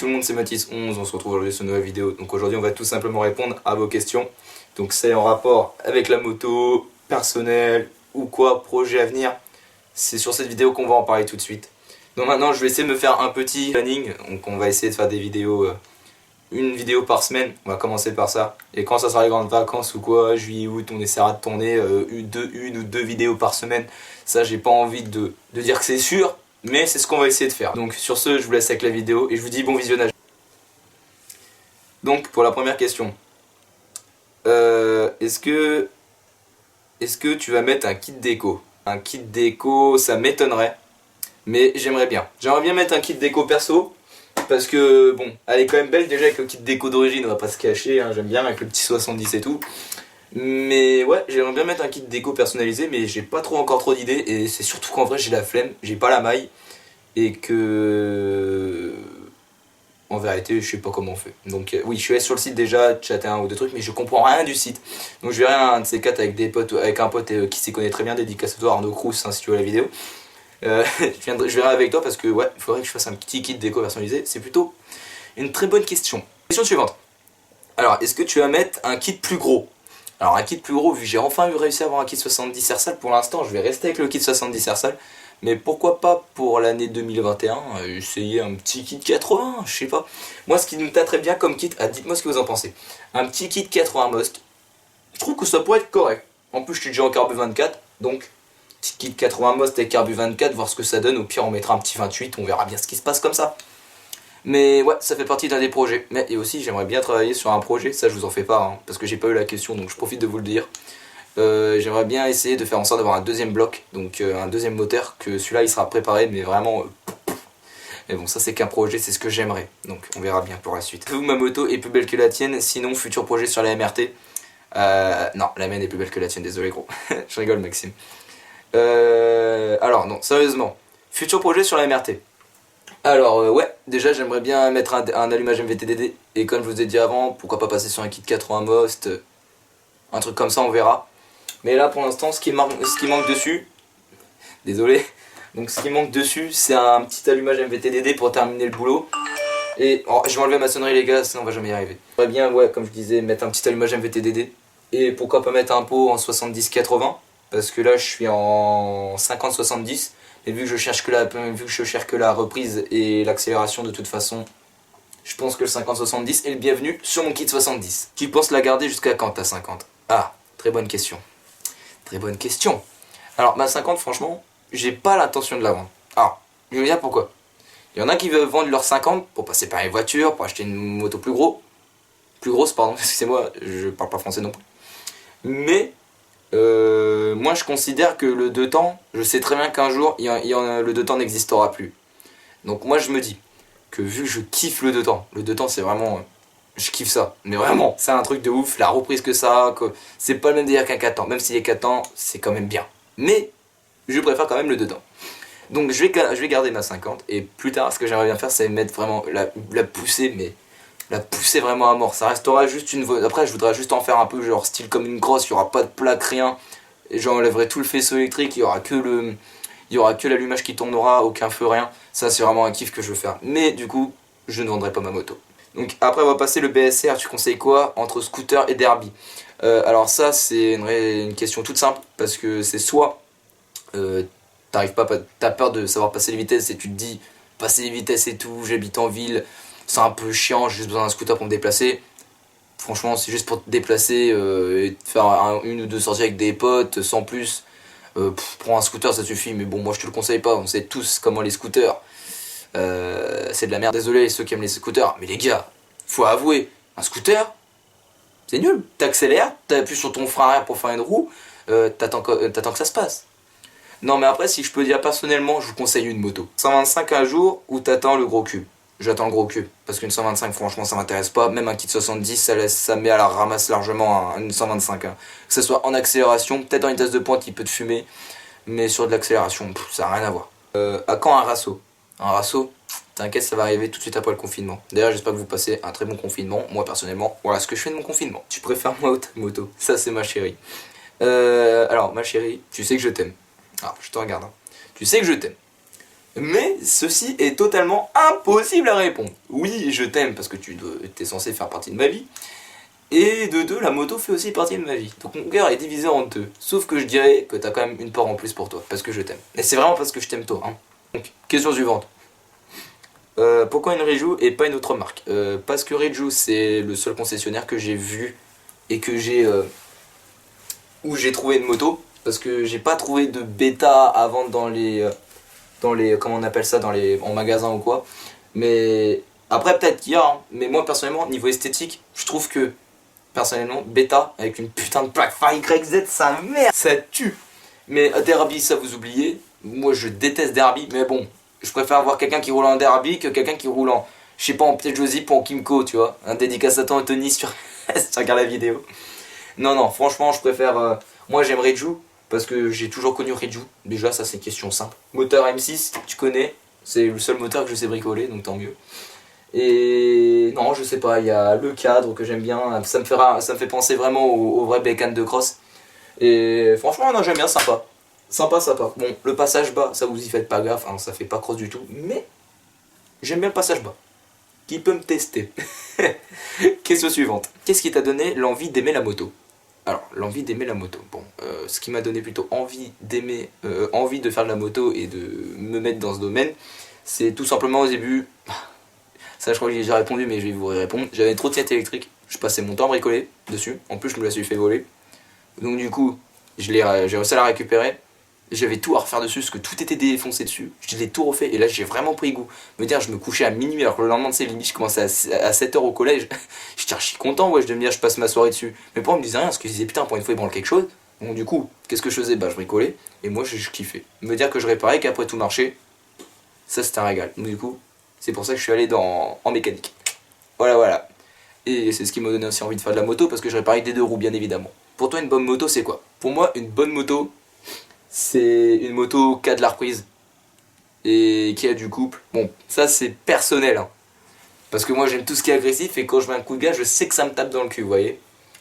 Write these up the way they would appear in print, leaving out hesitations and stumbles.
tout le monde, c'est Mathis11, on se retrouve aujourd'hui sur une nouvelle vidéo. Donc aujourd'hui on va tout simplement répondre à vos questions. Donc c'est en rapport avec la moto, personnel ou quoi, projet à venir. C'est sur cette vidéo qu'on va en parler tout de suite. Donc maintenant je vais essayer de me faire un petit planning. Donc on va essayer de faire des vidéos, une vidéo par semaine. On va commencer par ça. Et quand ça sera les grandes vacances ou quoi, juillet, août, on essaiera de tourner une ou deux vidéos par semaine. Ça j'ai pas envie de dire que c'est sûr. Mais c'est ce qu'on va essayer de faire. Donc sur ce, je vous laisse avec la vidéo et je vous dis bon visionnage. Donc pour la première question, est-ce que tu vas mettre un kit déco? Un kit déco, ça m'étonnerait, mais j'aimerais bien. J'aimerais bien mettre un kit déco perso, parce que bon, elle est quand même belle déjà avec le kit déco d'origine, on va pas se cacher, hein, j'aime bien avec le petit 70 et tout. Mais ouais, j'aimerais bien mettre un kit déco personnalisé, mais j'ai pas encore trop d'idées, et c'est surtout qu'en vrai j'ai la flemme, j'ai pas la maille. Et que en vérité je sais pas comment on fait. Donc oui, je suis allé sur le site déjà, chatter un ou deux trucs, mais je comprends rien du site. Donc je verrai un de ces quatre avec des potes, avec un pote qui s'y connaît très bien, dédicace à toi Arnaud Crous, hein, si tu vois la vidéo. Je verrai avec toi parce que ouais, il faudrait que je fasse un petit kit déco personnalisé. C'est plutôt une très bonne question. Question suivante. Alors, est-ce que tu vas mettre un kit plus gros? Alors un kit plus gros, vu que j'ai enfin réussi à avoir un kit 70 Hersal, pour l'instant je vais rester avec le kit 70 Hersal. Mais pourquoi pas pour l'année 2021, essayer un petit kit 80, je sais pas. Moi ce qui me tâterait bien comme kit, dites-moi ce que vous en pensez. Un petit kit 80 Most, je trouve que ça pourrait être correct. En plus je suis déjà en carbu 24, donc petit kit 80 Most et carbu 24, voir ce que ça donne. Au pire on mettra un petit 28, on verra bien ce qui se passe comme ça. Mais ouais, ça fait partie d'un des projets. Mais et aussi j'aimerais bien travailler sur un projet, ça je vous en fais pas, hein, parce que j'ai pas eu la question, donc je profite de vous le dire. J'aimerais bien essayer de faire en sorte d'avoir un deuxième bloc, donc un deuxième moteur, que celui-là il sera préparé, mais vraiment... Mais bon, ça c'est qu'un projet, c'est ce que j'aimerais, donc on verra bien pour la suite. Vous, ma moto est plus belle que la tienne, sinon futur projet sur la MRT. Non, la mienne est plus belle que la tienne, désolé gros. Je rigole Maxime. Alors non, sérieusement, futur projet sur la MRT. Alors ouais, déjà j'aimerais bien mettre un allumage MVTDD, et comme je vous ai dit avant, pourquoi pas passer sur un kit 80 Most, un truc comme ça, on verra. Mais là pour l'instant ce qui manque dessus, désolé, donc ce qui manque dessus c'est un petit allumage MVTDD pour terminer le boulot. Et oh, je vais enlever ma sonnerie les gars, sinon on va jamais y arriver. J'aimerais bien, ouais, comme je disais, mettre un petit allumage MVTDD. Et pourquoi pas mettre un pot en 70-80, parce que là je suis en 50-70. Et vu que je cherche que la reprise et l'accélération, de toute façon, je pense que le 50-70 est le bienvenu sur mon kit 70. Tu penses la garder jusqu'à quand ta 50? Ah, très bonne question. Très bonne question. Alors ma 50 franchement, j'ai pas l'intention de la vendre. Alors, je vais vous dire pourquoi. Il y en a qui veulent vendre leur 50 pour passer par les voitures, pour acheter une moto plus grosse, pardon, excusez-moi, je parle pas français non plus. Mais moi je considère que le 2 temps, je sais très bien qu'un jour le 2 temps n'existera plus. Donc moi je me dis que vu que je kiffe le 2 temps c'est vraiment... je kiffe ça, mais vraiment, c'est un truc de ouf, la reprise que ça a, c'est pas le même délire qu'un 4 temps, même si les 4 temps, c'est quand même bien. Mais, je préfère quand même le 2 temps. Donc je vais garder ma 50, et plus tard, ce que j'aimerais bien faire, c'est mettre vraiment la pousser, mais la pousser vraiment à mort. Ça restera juste une... Après, je voudrais juste en faire un peu, genre style comme une crosse, il n'y aura pas de plaque, rien. Et j'enlèverai tout le faisceau électrique, il y aura que l'allumage qui tournera, aucun feu, rien. Ça, c'est vraiment un kiff que je veux faire. Mais du coup, je ne vendrai pas ma moto. Donc après on va passer le BSR, tu conseilles quoi entre scooter et derby? Alors ça c'est une question toute simple, parce que c'est soit t'as peur de savoir passer les vitesses et tu te dis passer les vitesses et tout, j'habite en ville, c'est un peu chiant, j'ai juste besoin d'un scooter pour me déplacer. Franchement c'est juste pour te déplacer et faire une ou deux sorties avec des potes sans plus. Prends un scooter ça suffit, mais bon moi je te le conseille pas, on sait tous comment les scooters... c'est de la merde, désolé ceux qui aiment les scooters, mais les gars, faut avouer, un scooter, c'est nul. T'accélères, t'appuies sur ton frein arrière pour faire une roue, t'attends que ça se passe. Non mais après, si je peux dire personnellement, je vous conseille une moto. 125 un jour ou t'attends le gros cube. J'attends le gros cube, parce qu'une 125 franchement ça m'intéresse pas, même un kit 70 ça met à la ramasse largement une 125. Hein. Que ce soit en accélération, peut-être en vitesse de pointe il peut te fumer, mais sur de l'accélération, ça n'a rien à voir. À quand un Rasso? Un Rasso, t'inquiète, ça va arriver tout de suite après le confinement. D'ailleurs, j'espère que vous passez un très bon confinement. Moi, personnellement, voilà ce que je fais de mon confinement. Tu préfères moi ou ta moto? Ça, c'est ma chérie. Alors, ma chérie, tu sais que je t'aime. Alors, je te regarde. Hein. Tu sais que je t'aime. Mais ceci est totalement impossible à répondre. Oui, je t'aime parce que tu es censé faire partie de ma vie. Et de deux, la moto fait aussi partie de ma vie. Donc mon cœur est divisé en deux. Sauf que je dirais que t'as quand même une part en plus pour toi, parce que je t'aime. Et c'est vraiment parce que je t'aime toi. Hein. Donc, question suivante. Pourquoi une Reju et pas une autre marque? Parce que Reju c'est le seul concessionnaire que j'ai vu et que j'ai où j'ai trouvé une moto. Parce que j'ai pas trouvé de bêta à vendre dans les comment on appelle ça, en magasin ou quoi. Mais après peut-être qu'il y a, hein. Mais moi personnellement niveau esthétique, je trouve que personnellement bêta avec une putain de plaque Far YZ, ça merde, ça tue. Mais Derby, ça vous oubliez. Moi je déteste Derby, mais bon, je préfère avoir quelqu'un qui roule en Derby que quelqu'un qui roule en, je sais pas, en Pied Josip ou en Kimco, tu vois. Un dédicace à toi Anthony sur si tu regardes la vidéo. Non, franchement, je préfère. Moi j'aime Reju parce que j'ai toujours connu Reju. Déjà, ça c'est une question simple. Moteur M6, tu connais. C'est le seul moteur que je sais bricoler, donc tant mieux. Et non, je sais pas, il y a le cadre que j'aime bien. Ça me fait penser vraiment au vrai bécane de cross. Et franchement, non, j'aime bien, sympa. Sympa. Bon, le passage bas, ça vous y faites pas gaffe, hein, ça fait pas cross du tout. Mais j'aime bien le passage bas. Qui peut me tester? Question suivante. Qu'est-ce qui t'a donné l'envie d'aimer la moto? Alors, l'envie d'aimer la moto. Bon, ce qui m'a donné plutôt envie de faire de la moto et de me mettre dans ce domaine, c'est tout simplement au début. Ça, je crois que j'ai déjà répondu, mais je vais vous répondre. J'avais une trottinette électrique, je passais mon temps à bricoler dessus. En plus, je me la suis fait voler. Donc, du coup, j'ai réussi à la récupérer. J'avais tout à refaire dessus parce que tout était défoncé dessus. Je l'ai tout refait et là j'ai vraiment pris goût. Me dire, je me couchais à minuit alors que le lendemain de ces limites, je commençais à 7h au collège. J'étais archi content, ouais, de me dire, je passe ma soirée dessus. Mais pour moi, me disait rien parce que je disais, putain, pour une fois, il branle quelque chose. Donc, du coup, qu'est-ce que je faisais? Bah, je bricolais et moi, je kiffais. Me dire que je réparais et qu'après tout marchait, ça c'était un régal. Donc, du coup, c'est pour ça que je suis allé en mécanique. Voilà. Et c'est ce qui m'a donné aussi envie de faire de la moto parce que je réparais des deux roues, bien évidemment. Pour toi, une bonne moto, c'est quoi? Pour moi, une bonne moto, c'est une moto qui a de la reprise et qui a du couple. Bon, ça c'est personnel, hein. Parce que moi j'aime tout ce qui est agressif et quand je mets un coup de gaz, je sais que ça me tape dans le cul, vous voyez.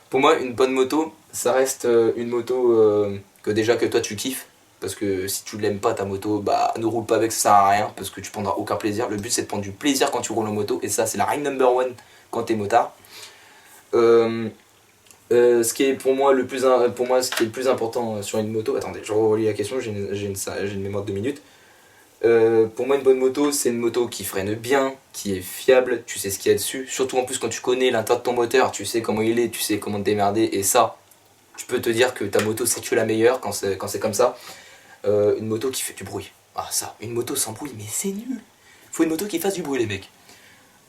Pour moi, une bonne moto, ça reste une moto que déjà que toi tu kiffes. Parce que si tu l'aimes pas ta moto, bah ne roule pas avec, ça sert à rien parce que tu prendras aucun plaisir. Le but c'est de prendre du plaisir quand tu roules en moto et ça c'est la règle number one quand t'es motard. Ce qui est pour moi ce qui est le plus important sur une moto, attendez, je relis la question, j'ai une mémoire de 2 minutes. Pour moi, une bonne moto, c'est une moto qui freine bien, qui est fiable, tu sais ce qu'il y a dessus. Surtout en plus quand tu connais l'intérieur de ton moteur, tu sais comment il est, tu sais comment te démerder. Et ça, je peux te dire que ta moto, c'est que la meilleure quand c'est comme ça. Une moto qui fait du bruit. Ah ça, une moto sans bruit, mais c'est nul. Faut une moto qui fasse du bruit les mecs.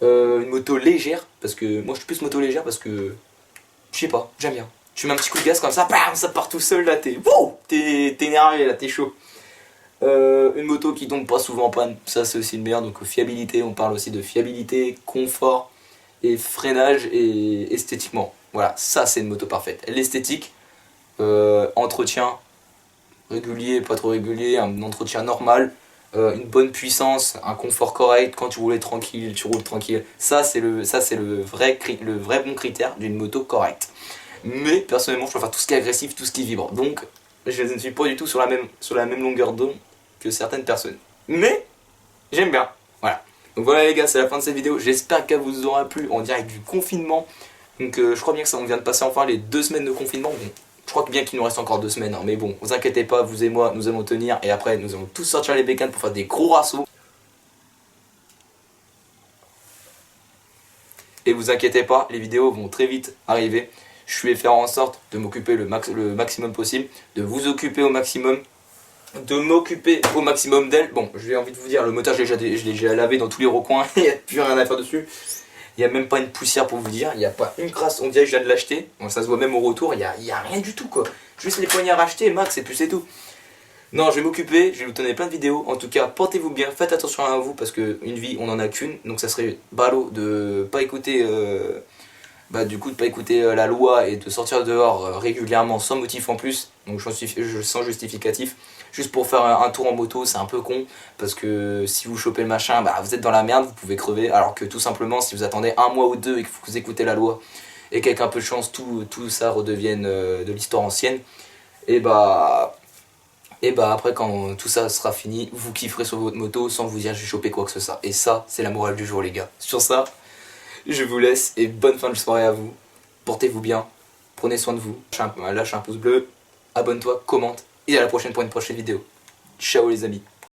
Une moto légère, parce que moi je suis plus moto légère parce que je sais pas, j'aime bien. Tu mets un petit coup de gaz comme ça, bam, ça part tout seul là, t'es énervé là, t'es chaud. Une moto qui tombe pas souvent en panne, ça c'est aussi le meilleur. Donc fiabilité, on parle aussi de fiabilité, confort et freinage et esthétiquement. Voilà, ça c'est une moto parfaite. L'esthétique, entretien régulier, pas trop régulier, un entretien normal, une bonne puissance, un confort correct, quand tu roules tranquille, tu roules tranquille. Ça c'est le vrai bon critère d'une moto correcte. Mais personnellement, je préfère tout ce qui est agressif, tout ce qui vibre. Donc je ne suis pas du tout sur la même longueur d'onde que certaines personnes. Mais j'aime bien. Voilà. Donc voilà les gars, c'est la fin de cette vidéo. J'espère qu'elle vous aura plu en direct du confinement. Donc je crois bien que ça, on vient de passer enfin les 2 semaines de confinement. Bon, je crois bien qu'il nous reste encore 2 semaines. Hein, mais bon, vous inquiétez pas, vous et moi, nous allons tenir. Et après, nous allons tous sortir les bécanes pour faire des gros rassos. Et vous inquiétez pas, les vidéos vont très vite arriver. Je vais faire en sorte de m'occuper le maximum possible, de vous occuper au maximum, de m'occuper au maximum d'elle. Bon, j'ai envie de vous dire, le moteur je l'ai déjà lavé dans tous les recoins, il n'y a plus rien à faire dessus. Il n'y a même pas une poussière pour vous dire, il n'y a pas une crasse, on dirait que je viens de l'acheter. Bon, ça se voit même au retour, il n'y a rien du tout quoi. Juste les poignées à racheter, max, et puis c'est tout. Non, je vais m'occuper, je vais vous donner plein de vidéos. En tout cas, portez-vous bien, faites attention à vous parce qu'une vie, on en a qu'une. Donc ça serait ballot de pas écouter... du coup de pas écouter la loi et de sortir dehors régulièrement sans motif en plus, donc sans justificatif, juste pour faire un tour en moto, c'est un peu con, parce que si vous chopez le machin, vous êtes dans la merde, vous pouvez crever, alors que tout simplement si vous attendez 1 mois ou 2 et que vous écoutez la loi, et qu'avec un peu de chance tout ça redevienne de l'histoire ancienne, et Et bah après quand tout ça sera fini, vous kifferez sur votre moto sans vous y avoir chopé quoi que ce soit. Et ça, c'est la morale du jour les gars. Sur ça, je vous laisse et bonne fin de soirée à vous. Portez-vous bien, prenez soin de vous. Lâche un pouce bleu, abonne-toi, commente et à la prochaine pour une prochaine vidéo. Ciao les amis.